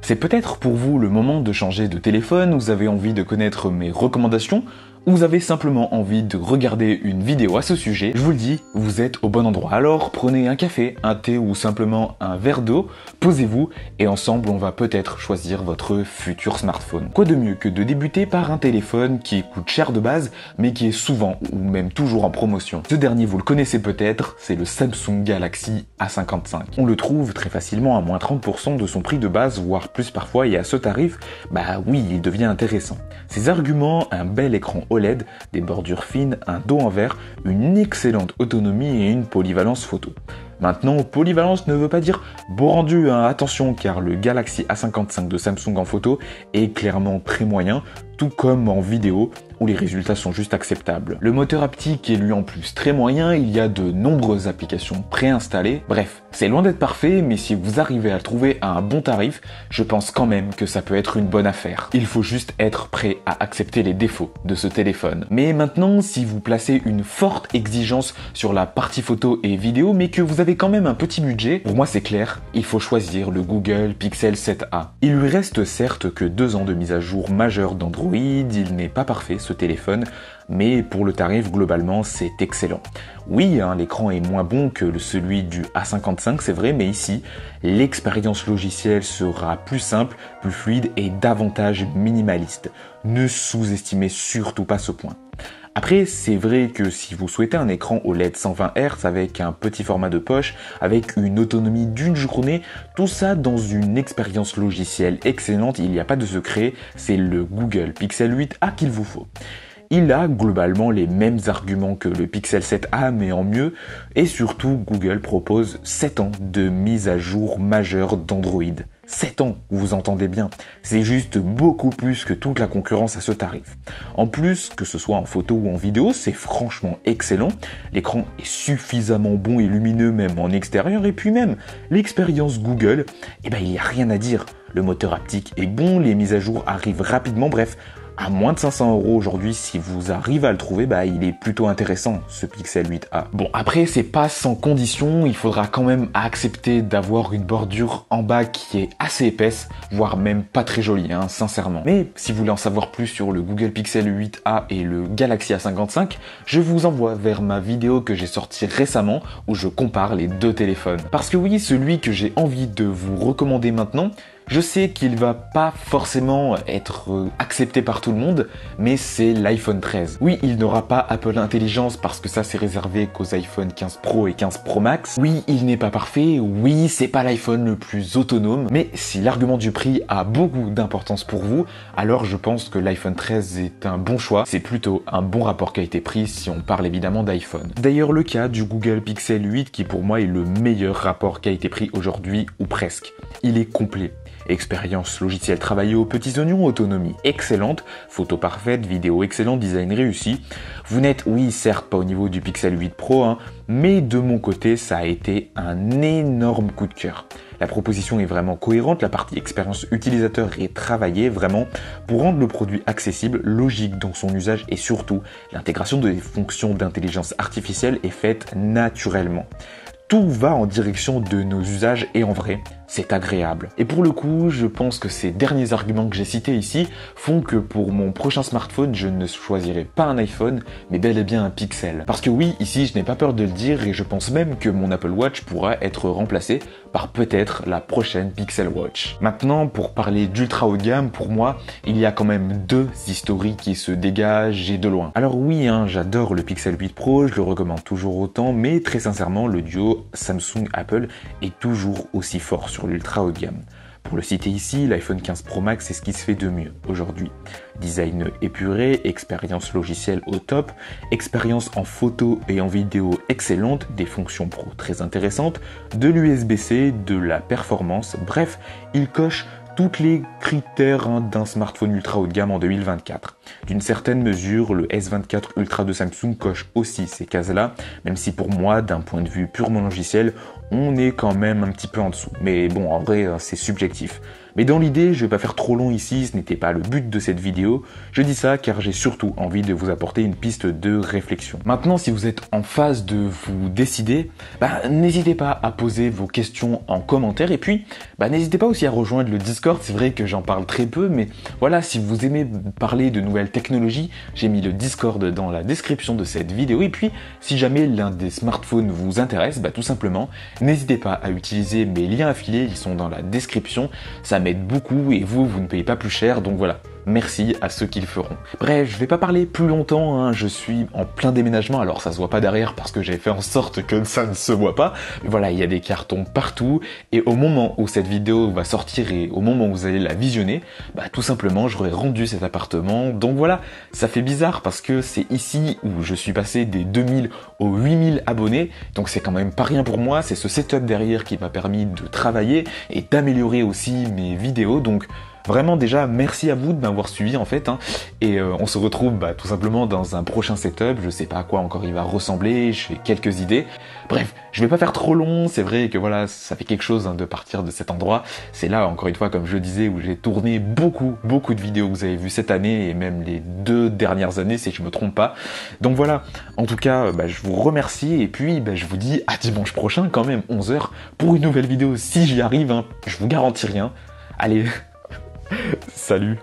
C'est peut-être pour vous le moment de changer de téléphone, vous avez envie de connaître mes recommandations, ou vous avez simplement envie de regarder une vidéo à ce sujet, je vous le dis, vous êtes au bon endroit. Alors prenez un café, un thé ou simplement un verre d'eau, posez-vous et ensemble on va peut-être choisir votre futur smartphone. Quoi de mieux que de débuter par un téléphone qui coûte cher de base, mais qui est souvent ou même toujours en promotion. Ce dernier vous le connaissez peut-être, c'est le Samsung Galaxy A55. On le trouve très facilement à moins 30% de son prix de base, voire plus parfois, et à ce tarif, bah oui, il devient intéressant. Ses arguments, un bel écran OLED, des bordures fines, un dos en verre, une excellente autonomie et une polyvalence photo. Maintenant, polyvalence ne veut pas dire beau rendu, hein. Attention, car le Galaxy A55 de Samsung en photo est clairement très moyen, tout comme en vidéo, où les résultats sont juste acceptables. Le moteur haptique est lui en plus très moyen, il y a de nombreuses applications préinstallées. Bref, c'est loin d'être parfait, mais si vous arrivez à le trouver à un bon tarif, je pense quand même que ça peut être une bonne affaire. Il faut juste être prêt à accepter les défauts de ce téléphone. Mais maintenant, si vous placez une forte exigence sur la partie photo et vidéo, mais que vous avez quand même un petit budget, pour moi c'est clair, il faut choisir le Google Pixel 7a. Il lui reste certes que 2 ans de mise à jour majeure d'Android, il n'est pas parfait ce téléphone, mais pour le tarif globalement c'est excellent. Oui, hein, l'écran est moins bon que celui du A55, c'est vrai, mais ici l'expérience logicielle sera plus simple, plus fluide et davantage minimaliste. Ne sous-estimez surtout pas ce point. Après, c'est vrai que si vous souhaitez un écran OLED 120 Hz avec un petit format de poche, avec une autonomie d'une journée, tout ça dans une expérience logicielle excellente, il n'y a pas de secret, c'est le Google Pixel 8a qu'il vous faut. Il a globalement les mêmes arguments que le Pixel 7a mais en mieux, et surtout Google propose 7 ans de mise à jour majeure d'Android. 7 ans, vous entendez bien, c'est juste beaucoup plus que toute la concurrence à ce tarif. En plus, que ce soit en photo ou en vidéo, c'est franchement excellent, l'écran est suffisamment bon et lumineux même en extérieur, et puis même l'expérience Google, il n'y a rien à dire. Le moteur haptique est bon, les mises à jour arrivent rapidement, bref, à moins de 500 € aujourd'hui, si vous arrivez à le trouver, il est plutôt intéressant, ce Pixel 8a. Bon, après, c'est pas sans condition, il faudra quand même accepter d'avoir une bordure en bas qui est assez épaisse, voire même pas très jolie, hein, sincèrement. Mais si vous voulez en savoir plus sur le Google Pixel 8a et le Galaxy A55, je vous envoie vers ma vidéo que j'ai sortie récemment, où je compare les deux téléphones. Parce que oui, celui que j'ai envie de vous recommander maintenant, je sais qu'il va pas forcément être accepté par tout le monde, mais c'est l'iPhone 13. Oui, il n'aura pas Apple Intelligence parce que ça c'est réservé qu'aux iPhone 15 Pro et 15 Pro Max. Oui, il n'est pas parfait, oui, c'est pas l'iPhone le plus autonome, mais si l'argument du prix a beaucoup d'importance pour vous, alors je pense que l'iPhone 13 est un bon choix. C'est plutôt un bon rapport qualité-prix si on parle évidemment d'iPhone. D'ailleurs, le cas du Google Pixel 8 qui pour moi est le meilleur rapport qualité-prix aujourd'hui, ou presque. Il est complet. Expérience logicielle travaillée aux petits oignons, autonomie excellente, photo parfaite, vidéo excellente, design réussi. Vous n'êtes, oui, certes pas au niveau du Pixel 8 Pro, hein, mais de mon côté, ça a été un énorme coup de cœur. La proposition est vraiment cohérente, la partie expérience utilisateur est travaillée vraiment pour rendre le produit accessible, logique dans son usage et surtout, l'intégration des fonctions d'intelligence artificielle est faite naturellement. Tout va en direction de nos usages et en vrai, c'est agréable. Et pour le coup, je pense que ces derniers arguments que j'ai cités ici font que pour mon prochain smartphone, je ne choisirai pas un iPhone, mais bel et bien un Pixel. Parce que oui, ici, je n'ai pas peur de le dire et je pense même que mon Apple Watch pourra être remplacé par peut-être la prochaine Pixel Watch. Maintenant, pour parler d'ultra haut de gamme, pour moi, il y a quand même deux historiques qui se dégagent et de loin. Alors oui, hein, j'adore le Pixel 8 Pro, je le recommande toujours autant, mais très sincèrement, le duo Samsung-Apple est toujours aussi fort sur l'ultra haut de gamme. Pour le citer ici, l'iPhone 15 Pro Max, c'est ce qui se fait de mieux aujourd'hui. Design épuré, expérience logicielle au top, expérience en photo et en vidéo excellente, des fonctions pro très intéressantes, de l'USB-C, de la performance, bref, il coche tous les critères d'un smartphone ultra haut de gamme en 2024. D'une certaine mesure, le S24 Ultra de Samsung coche aussi ces cases-là, même si pour moi, d'un point de vue purement logiciel, on est quand même un petit peu en dessous. Mais bon, en vrai, c'est subjectif. Mais dans l'idée, je vais pas faire trop long ici, ce n'était pas le but de cette vidéo. Je dis ça car j'ai surtout envie de vous apporter une piste de réflexion. Maintenant, si vous êtes en phase de vous décider, n'hésitez pas à poser vos questions en commentaire et puis n'hésitez pas aussi à rejoindre le Discord. C'est vrai que j'en parle très peu, mais voilà, si vous aimez parler de nouvelles technologies, j'ai mis le Discord dans la description de cette vidéo. Et puis, si jamais l'un des smartphones vous intéresse, tout simplement, n'hésitez pas à utiliser mes liens affiliés, ils sont dans la description. Ça m'aide beaucoup et vous ne payez pas plus cher, donc voilà. Merci à ceux qui le feront. Bref, je vais pas parler plus longtemps, hein. Je suis en plein déménagement, alors ça se voit pas derrière parce que j'ai fait en sorte que ça ne se voit pas. Mais voilà, il y a des cartons partout, et au moment où cette vidéo va sortir et au moment où vous allez la visionner, tout simplement j'aurai rendu cet appartement. Donc voilà, ça fait bizarre parce que c'est ici où je suis passé des 2000 aux 8000 abonnés, donc c'est quand même pas rien pour moi, c'est ce setup derrière qui m'a permis de travailler et d'améliorer aussi mes vidéos, donc vraiment déjà merci à vous de m'avoir suivi en fait, hein. Et on se retrouve tout simplement dans un prochain setup, je sais pas à quoi encore il va ressembler, j'ai quelques idées. Bref, je vais pas faire trop long, c'est vrai que voilà, ça fait quelque chose de partir de cet endroit. C'est là encore une fois comme je disais où j'ai tourné beaucoup de vidéos que vous avez vues cette année et même les 2 dernières années si je me trompe pas. Donc voilà, en tout cas je vous remercie et puis je vous dis à dimanche prochain quand même 11 h pour une nouvelle vidéo si j'y arrive, hein. Je vous garantis rien. Allez, salut.